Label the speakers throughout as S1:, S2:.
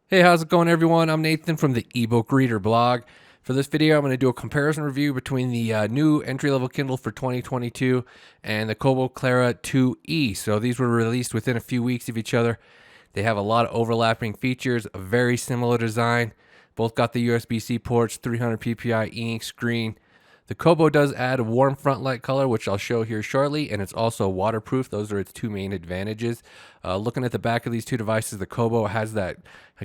S1: Hey, how's it going, everyone? I'm Nathan from the eBook Reader blog. For this video, I'm going to do a comparison review between the new entry-level Kindle for 2022 and the Kobo Clara 2e. So these were released within a few weeks of each other. They have a lot of overlapping features, a very similar design. Both got the USB-C ports, 300 ppi e-ink screen. The Kobo does add a warm front light color, which I'll show here shortly, and it's also waterproof. Those are its two main advantages. Looking at the back of these two devices, the Kobo has that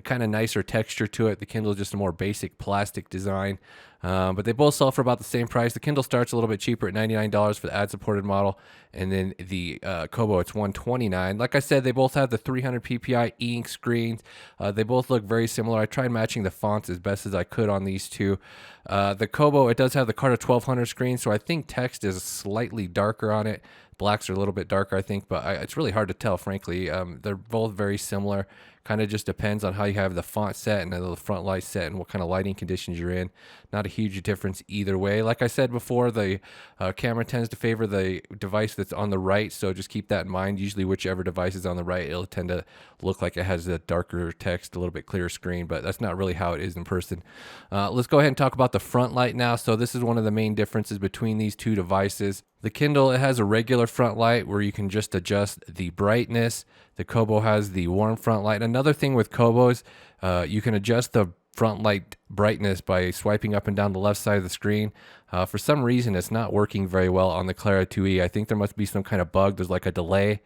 S1: kind of nicer texture to it. The Kindle is just a more basic plastic design, but they both sell for about the same price. The Kindle starts a little bit cheaper at $99 for the ad-supported model, and then the Kobo, it's $129. Like I said, they both have the 300 ppi e-ink screens. They both look very similar. I tried matching the fonts as best as I could on these two. The Kobo, it does have the Clara 1200 screen, so I think text is slightly darker on it. Blacks are a little bit darker, I think, but it's really hard to tell, frankly. They're both very similar. Kind of just depends on how you have the font set and the front light set and what kind of lighting conditions you're in. Not a huge difference either way. Like I said before, the camera tends to favor the device that's on the right, so just keep that in mind. Usually whichever device is on the right, it'll tend to look like it has a darker text, a little bit clearer screen, but that's not really how it is in person. Let's go ahead and talk about the front light now. So this is one of the main differences between these two devices. The Kindle, it has a regular front light where you can just adjust the brightness. The Kobo has the warm front light. Another thing with Kobos, you can adjust the front light brightness by swiping up and down the left side of the screen. For some reason, it's not working very well on the Clara 2e. I think there must be some kind of bug. There's like a delay.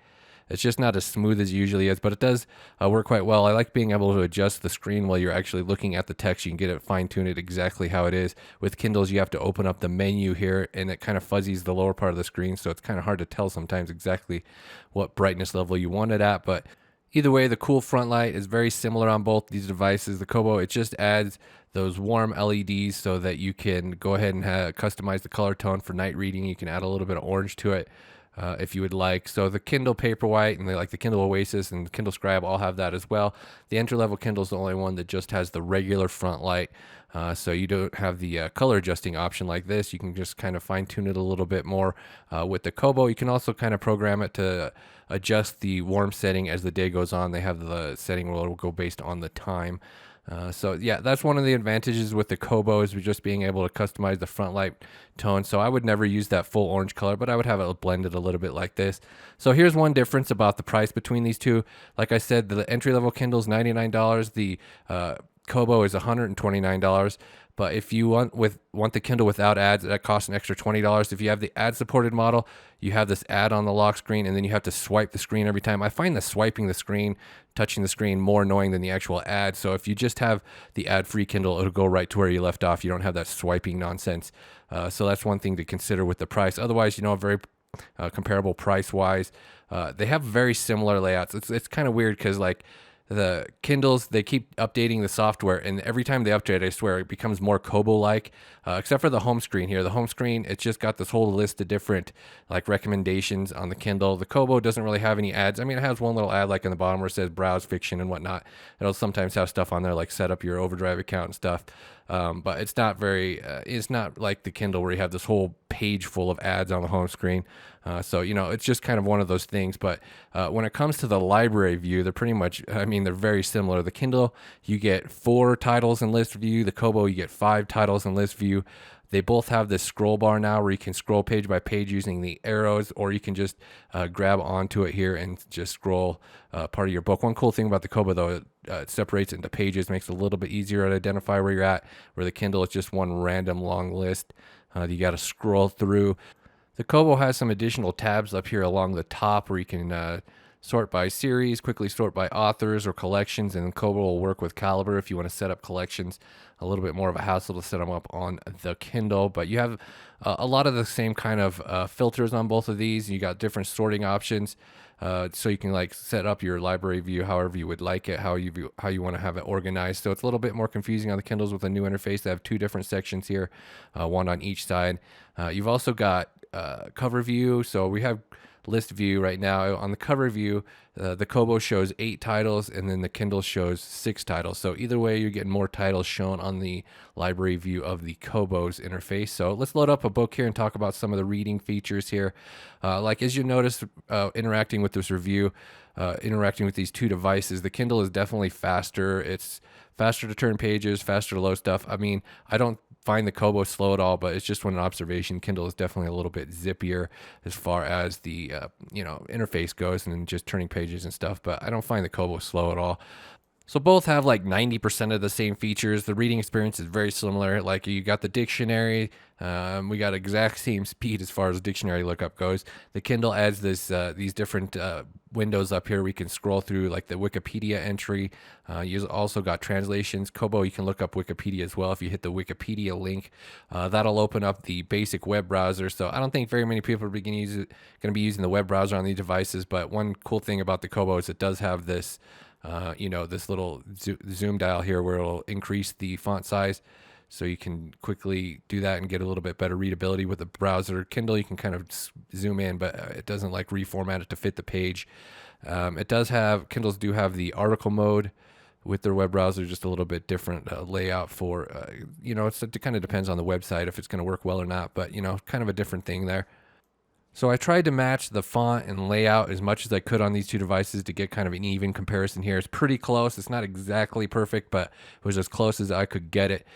S1: It's just not as smooth as it usually is, but it does work quite well. I like being able to adjust the screen while you're actually looking at the text. You can get it fine-tuned it exactly how it is. With Kindles, you have to open up the menu here, and it kind of fuzzies the lower part of the screen, so it's kind of hard to tell sometimes exactly what brightness level you want it at, but either way, the cool front light is very similar on both these devices. The Kobo, it just adds those warm LEDs so that you can go ahead and customize the color tone for night reading. You can add a little bit of orange to it if you would like. So the Kindle Paperwhite and the Kindle Oasis and Kindle Scribe all have that as well. The entry-level Kindle is the only one that just has the regular front light. So you don't have the color adjusting option like this. You can just kind of fine tune it a little bit more with the Kobo. You can also kind of program it to adjust the warm setting as the day goes on. They have the setting where it will go based on the time. So yeah, that's one of the advantages with the Kobo is just being able to customize the front light tone. So I would never use that full orange color, but I would have it blended a little bit like this. So here's one difference about the price between these two. Like I said, the entry-level Kindle is $99. The Kobo is $129. But if you want the Kindle without ads, that costs an extra $20. If you have the ad-supported model, you have this ad on the lock screen, and then you have to swipe the screen every time. I find the swiping the screen, touching the screen, more annoying than the actual ad. So if you just have the ad-free Kindle, it'll go right to where you left off. You don't have that swiping nonsense. So that's one thing to consider with the price. Otherwise, very comparable price-wise. They have very similar layouts. It's kind of weird because the Kindles, they keep updating the software, and every time they update, I swear, it becomes more Kobo-like, except for the home screen here. The home screen, it's just got this whole list of different recommendations on the Kindle. The Kobo doesn't really have any ads. I mean, it has one little ad in the bottom where it says browse fiction and whatnot. It'll sometimes have stuff on there like set up your Overdrive account and stuff. But it's not it's not like the Kindle where you have this whole page full of ads on the home screen. So it's just kind of one of those things. But when it comes to the library view, they're pretty much, they're very similar. The Kindle, you get 4 titles in list view. The Kobo, you get 5 titles in list view. They both have this scroll bar now where you can scroll page by page using the arrows, or you can just grab onto it here and just scroll part of your book. One cool thing about the Kobo, though, it separates into pages, makes it a little bit easier to identify where you're at, where the Kindle is just one random long list that you got to scroll through. The Kobo has some additional tabs up here along the top where you can sort by series, quickly sort by authors or collections, and Kobo will work with Caliber if you want to set up collections. A little bit more of a hassle to set them up on the Kindle, but you have a lot of the same kind of filters on both of these. You got different sorting options, so you can set up your library view however you would like it, how you want to have it organized. So it's a little bit more confusing on the Kindles with a new interface. They have 2 different sections here, one on each side. You've also got cover view, so we have list view right now. On the cover view, the Kobo shows 8 titles, and then the Kindle shows 6 titles. So either way, you're getting more titles shown on the library view of the Kobo's interface. So let's load up a book here and talk about some of the reading features here. Like as you notice, interacting with this review, interacting with these two devices, the Kindle is definitely faster. It's faster to turn pages, faster to load stuff. I mean, I don't find the Kobo slow at all, but it's just one observation. Kindle is definitely a little bit zippier as far as the interface goes and just turning pages and stuff, but I don't find the Kobo slow at all. So both have like 90% of the same features. The reading experience is very similar. Like you got the dictionary. We got exact same speed as far as dictionary lookup goes. The Kindle adds these different windows up here. We can scroll through like the Wikipedia entry. You also got translations. Kobo, you can look up Wikipedia as well. If you hit the Wikipedia link, that'll open up the basic web browser. So I don't think very many people are going to be using the web browser on these devices. But one cool thing about the Kobo is it does have this this little zoom dial here where it'll increase the font size, so you can quickly do that and get a little bit better readability with the browser. Kindle, you can kind of zoom in, but it doesn't like reformat it to fit the page. Kindles do have the article mode with their web browser, just a little bit different layout for, it kind of depends on the website if it's going to work well or not, but, kind of a different thing there. So I tried to match the font and layout as much as I could on these two devices to get kind of an even comparison here. It's pretty close. It's not exactly perfect, but it was as close as I could get it.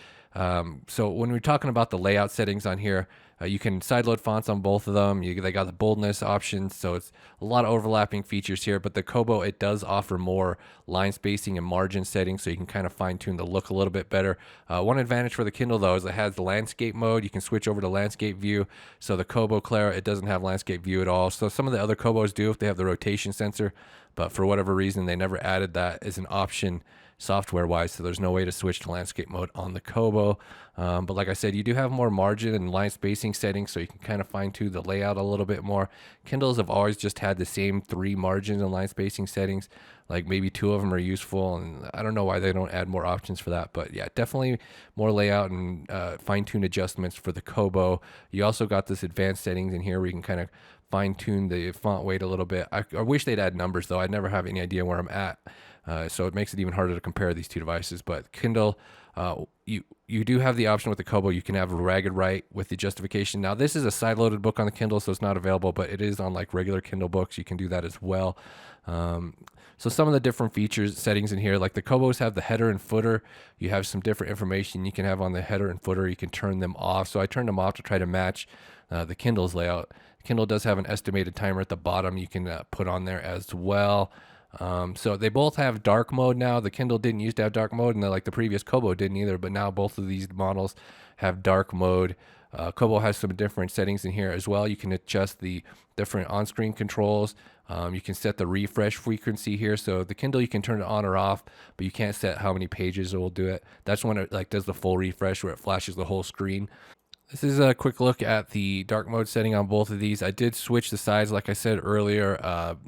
S1: So when we're talking about the layout settings on here, you can sideload fonts on both of them. They got the boldness options, so it's a lot of overlapping features here. But the Kobo, it does offer more line spacing and margin settings, so you can kind of fine tune the look a little bit better. One advantage for the Kindle though is it has the landscape mode. You can switch over to landscape view. So the Kobo Clara, it doesn't have landscape view at all. So some of the other Kobos do if they have the rotation sensor, but for whatever reason they never added that as an option software wise, so there's no way to switch to landscape mode on the Kobo. But like I said, you do have more margin and line spacing settings, so you can kind of fine tune the layout a little bit more. Kindles have always just had the same 3 margins and line spacing settings. Like maybe 2 of them are useful, and I don't know why they don't add more options for that. But yeah, definitely more layout and fine tune adjustments for the Kobo. You also got this advanced settings in here where you can kind of fine tune the font weight a little bit. I wish they'd add numbers though. I never have any idea where I'm at. So it makes it even harder to compare these two devices. But Kindle, you do have the option with the Kobo. You can have a ragged right with the justification. Now, this is a side-loaded book on the Kindle, so it's not available, but it is on like regular Kindle books. You can do that as well. So some of the different features, settings in here, like the Kobos have the header and footer. You have some different information you can have on the header and footer. You can turn them off. So I turned them off to try to match the Kindle's layout. Kindle does have an estimated timer at the bottom you can put on there as well. So they both have dark mode now. The Kindle didn't used to have dark mode, and like the previous Kobo didn't either, but now both of these models have dark mode. Kobo has some different settings in here as well. You can adjust the different on-screen controls. You can set the refresh frequency here. So the Kindle, you can turn it on or off, but you can't set how many pages it will do it. That's when it like does the full refresh where it flashes the whole screen. This is a quick look at the dark mode setting on both of these. I did switch the sides, like I said earlier.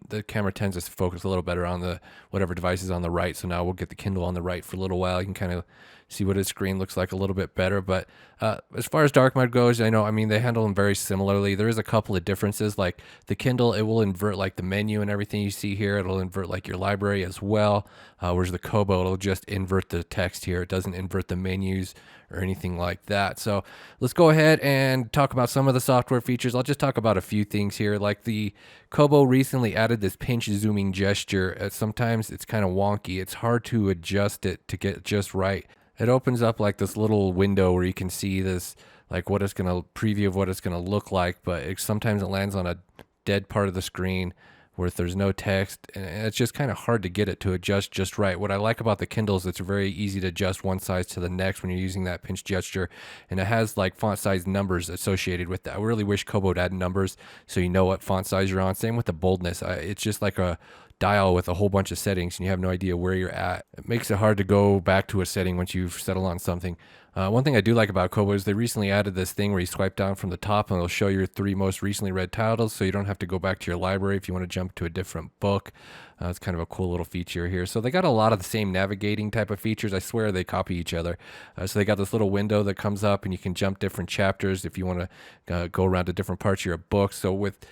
S1: The camera tends to focus a little better on the whatever device is on the right. So now we'll get the Kindle on the right for a little while. You can kind of see what its screen looks like a little bit better. But as far as dark mode goes, they handle them very similarly. There is a couple of differences. Like the Kindle, it will invert like the menu and everything you see here. It'll invert like your library as well. Whereas the Kobo, it'll just invert the text here. It doesn't invert the menus or anything like that. So let's go ahead and talk about some of the software features. I'll just talk about a few things here. Like the Kobo recently added this pinch zooming gesture. Sometimes it's kind of wonky. It's hard to adjust it to get just right. It opens up like this little window where you can see this, like what it's going to preview of what it's going to look like, but sometimes it lands on a dead part of the screen where there's no text, and it's just kind of hard to get it to adjust just right. What I like about the Kindle is it's very easy to adjust one size to the next when you're using that pinch gesture, and it has like font size numbers associated with that. I really wish Kobo would add numbers so you know what font size you're on. Same with the boldness. It's just like a dial with a whole bunch of settings and you have no idea where you're at. It makes it hard to go back to a setting once you've settled on something. One thing I do like about Kobo is they recently added this thing where you swipe down from the top and it'll show your 3 most recently read titles, so you don't have to go back to your library if you want to jump to a different book. It's kind of a cool little feature here. So they got a lot of the same navigating type of features. I swear they copy each other. So they got this little window that comes up and you can jump different chapters if you want to go around to different parts of your book. So with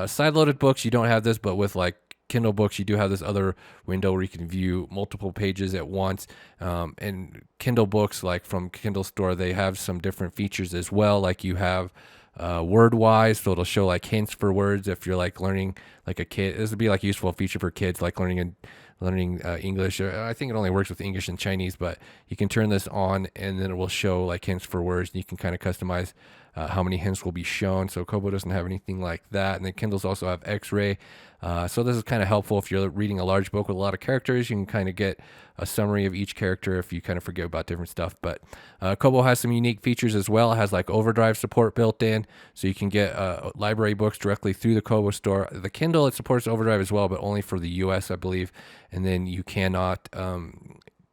S1: Side-loaded books, you don't have this, but with like Kindle books, you do have this other window where you can view multiple pages at once. And Kindle books, like from Kindle Store, they have some different features as well. Like you have word wise, so it'll show like hints for words if you're like learning like a kid. This would be like a useful feature for kids like learning English. I think it only works with English and Chinese, but you can turn this on and then it will show like hints for words, and you can kind of customize how many hints will be shown. So Kobo doesn't have anything like that. And then Kindles also have X-ray. So this is kind of helpful if you're reading a large book with a lot of characters. You can kind of get a summary of each character if you kind of forget about different stuff. But Kobo has some unique features as well. It has like overdrive support built in, so you can get library books directly through the Kobo store. The Kindle, it supports overdrive as well, but only for the US, I believe. And then you cannot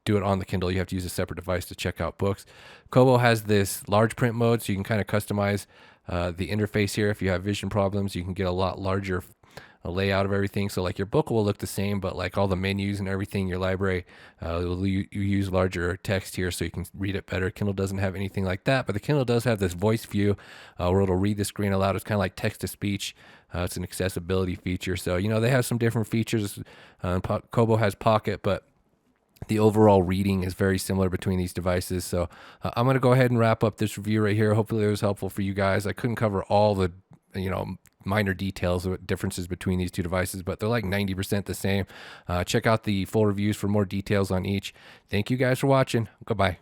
S1: do it on the Kindle. You have to use a separate device to check out books. Kobo has this large print mode, so you can kind of customize the interface here. If you have vision problems, you can get a lot larger layout of everything. So like your book will look the same, but like all the menus and everything, your library, you use larger text here so you can read it better. Kindle doesn't have anything like that, but the Kindle does have this voice view where it'll read the screen aloud. It's kind of like text to speech. It's an accessibility feature. So, you know, they have some different features. Kobo has Pocket, but the overall reading is very similar between these devices. So I'm going to go ahead and wrap up this review right here. Hopefully it was helpful for you guys. I couldn't cover all the, minor details of differences between these two devices, but they're like 90% the same. Check out the full reviews for more details on each. Thank you guys for watching. Goodbye.